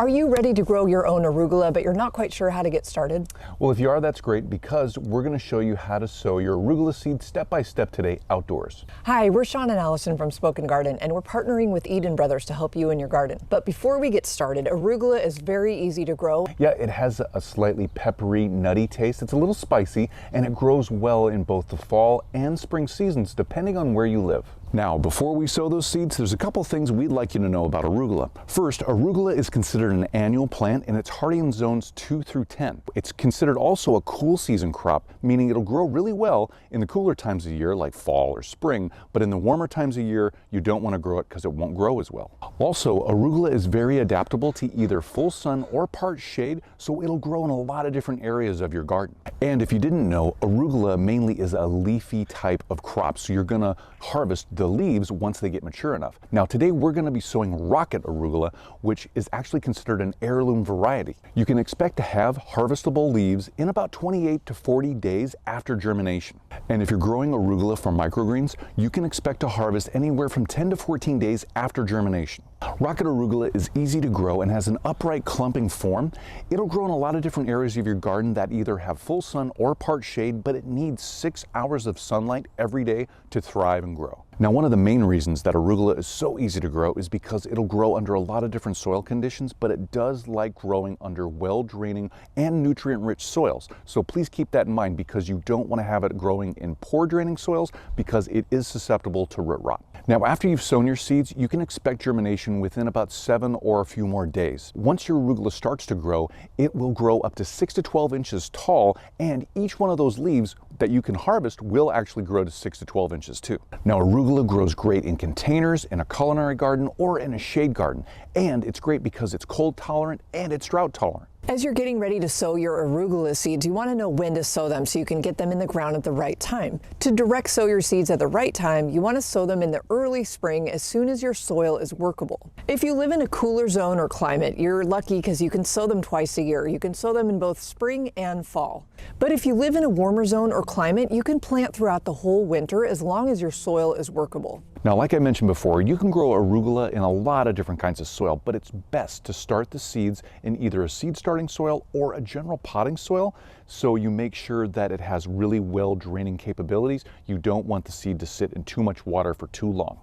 Are you ready to grow your own arugula, but you're not quite sure how to get started? Well, if you are, that's great, because we're going to show you how to sow your arugula seeds step by step today outdoors. Hi, we're Sean and Allison from Sowing and we're partnering with Eden Brothers to help you in your garden. But before we get started, arugula is very easy to grow. Yeah, it has a slightly peppery, nutty taste. It's a little spicy, and it grows well in both the fall and spring seasons, depending on where you live. Now, before we sow those seeds, there's a couple things we'd like you to know about arugula. First, arugula is considered an annual plant, and it's hardy in zones 2 through 10. It's considered also a cool season crop, meaning it'll grow really well in the cooler times of year, like fall or spring, but in the warmer times of year, you don't want to grow it because it won't grow as well. Also, arugula is very adaptable to either full sun or part shade, so it'll grow in a lot of different areas of your garden. And if you didn't know, arugula mainly is a leafy type of crop, so you're going to harvest the leaves once they get mature enough. Now today we're going to be sowing rocket arugula, which is actually considered an heirloom variety. You can expect to have harvestable leaves in about 28 to 40 days after germination. And if you're growing arugula from microgreens, you can expect to harvest anywhere from 10 to 14 days after germination. Rocket arugula is easy to grow and has an upright clumping form. It'll grow in a lot of different areas of your garden that either have full sun or part shade, but it needs 6 hours of sunlight every day to thrive and grow. Now, one of the main reasons that arugula is so easy to grow is because it'll grow under a lot of different soil conditions, but it does like growing under well-draining and nutrient-rich soils. So please keep that in mind, because you don't want to have it growing in poor draining soils, because it is susceptible to root rot. Now, after you've sown your seeds, you can expect germination within about 7 or a few more days. Once your arugula starts to grow, it will grow up to 6 to 12 inches tall, and each one of those leaves that you can harvest will actually grow to 6 to 12 inches too. Now, arugula grows great in containers, in a culinary garden, or in a shade garden. And it's great because it's cold tolerant and it's drought tolerant. As you're getting ready to sow your arugula seeds, you want to know when to sow them so you can get them in the ground at the right time. To direct sow your seeds at the right time, you want to sow them in the early spring as soon as your soil is workable. If you live in a cooler zone or climate, you're lucky because you can sow them twice a year. You can sow them in both spring and fall. But if you live in a warmer zone or climate, you can plant throughout the whole winter as long as your soil is workable. Now, like I mentioned before, you can grow arugula in a lot of different kinds of soil, but it's best to start the seeds in either a seed starting soil or a general potting soil, so you make sure that it has really well draining capabilities. You don't want the seed to sit in too much water for too long.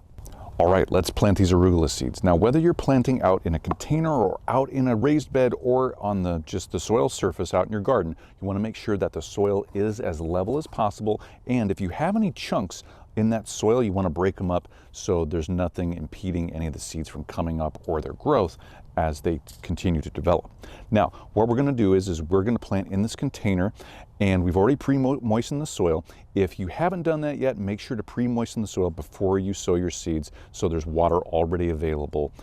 All right, let's plant these arugula seeds. Now, whether you're planting out in a container or out in a raised bed or on just the soil surface out in your garden, you want to make sure that the soil is as level as possible. And if you have any chunks in that soil, you want to break them up so there's nothing impeding any of the seeds from coming up or their growth as they continue to develop. Now, what we're going to do is we're going to plant in this container, and we've already pre-moistened the soil. If you haven't done that yet, make sure to pre-moisten the soil before you sow your seeds so there's water already available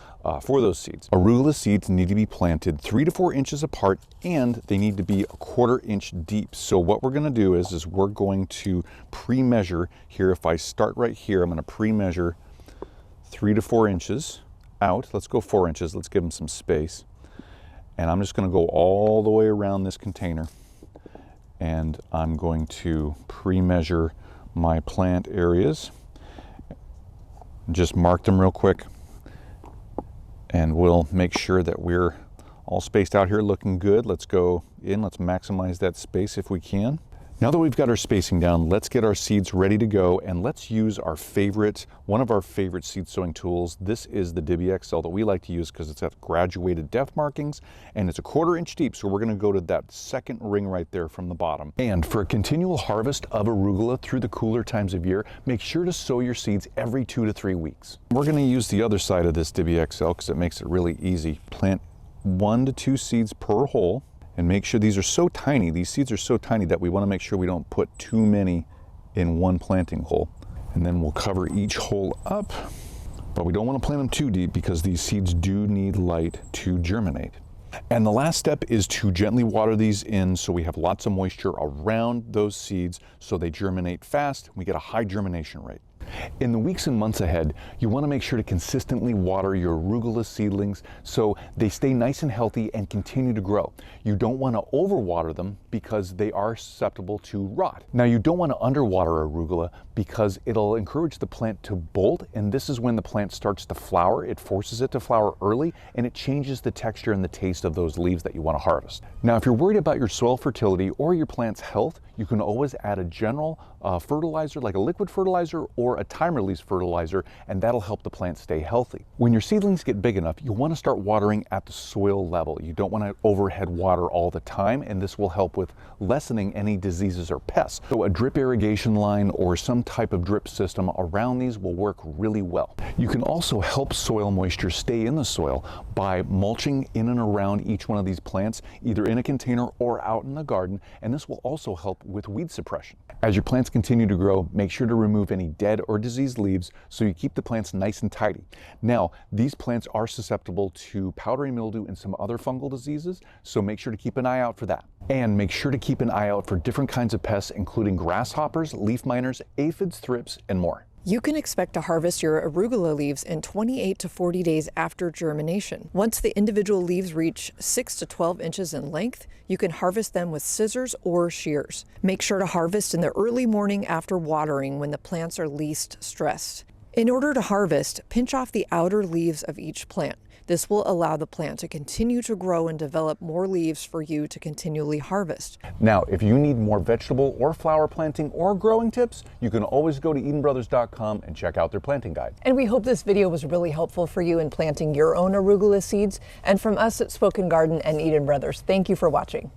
for those seeds. Arugula seeds need to be planted 3 to 4 inches apart, and they need to be a 1/4 inch deep. So what we're going to do is we're going to pre-measure here. If I start right here, I'm going to pre-measure 3 to 4 inches out. Let's go 4 inches. Let's give them some space. And I'm just going to go all the way around this container, and I'm going to pre-measure my plant areas. Just mark them real quick, and we'll make sure that we're all spaced out here looking good. Let's go in, let's maximize that space if we can. Now that we've got our spacing down, let's get our seeds ready to go, and let's use one of our favorite seed sowing tools. This is the Diby XL that we like to use because it's got graduated depth markings, and it's a 1/4 inch deep. So we're going to go to that second ring right there from the bottom. And for a continual harvest of arugula through the cooler times of year, make sure to sow your seeds every 2 to 3 weeks. We're going to use the other side of this Diby XL because it makes it really easy. Plant 1 to 2 seeds per hole. And make sure these are so tiny, these seeds are so tiny that we want to make sure we don't put too many in one planting hole. And then we'll cover each hole up, but we don't want to plant them too deep because these seeds do need light to germinate. And the last step is to gently water these in so we have lots of moisture around those seeds so they germinate fast, we get a high germination rate. In the weeks and months ahead, you want to make sure to consistently water your arugula seedlings so they stay nice and healthy and continue to grow. You don't want to overwater them because they are susceptible to rot. Now, you don't want to underwater arugula because it'll encourage the plant to bolt, and this is when the plant starts to flower. It forces it to flower early, and it changes the texture and the taste of those leaves that you want to harvest. Now, if you're worried about your soil fertility or your plant's health, you can always add a general fertilizer like a liquid fertilizer or a time-release fertilizer, and that'll help the plant stay healthy. When your seedlings get big enough, you'll want to start watering at the soil level. You don't want to overhead water all the time, and this will help with lessening any diseases or pests. So a drip irrigation line or some type of drip system around these will work really well. You can also help soil moisture stay in the soil by mulching in and around each one of these plants, either in a container or out in the garden, and this will also help with weed suppression. As your plants continue to grow, make sure to remove any dead or diseased leaves so you keep the plants nice and tidy. Now, these plants are susceptible to powdery mildew and some other fungal diseases, so make sure to keep an eye out for that. And make sure to keep an eye out for different kinds of pests, including grasshoppers, leaf miners, aphids, thrips, and more. You can expect to harvest your arugula leaves in 28 to 40 days after germination. Once the individual leaves reach 6 to 12 inches in length, you can harvest them with scissors or shears. Make sure to harvest in the early morning after watering when the plants are least stressed. In order to harvest, pinch off the outer leaves of each plant. This will allow the plant to continue to grow and develop more leaves for you to continually harvest. Now, if you need more vegetable or flower planting or growing tips, you can always go to EdenBrothers.com and check out their planting guide. And we hope this video was really helpful for you in planting your own arugula seeds. And from us at Spoken Garden and Eden Brothers, thank you for watching.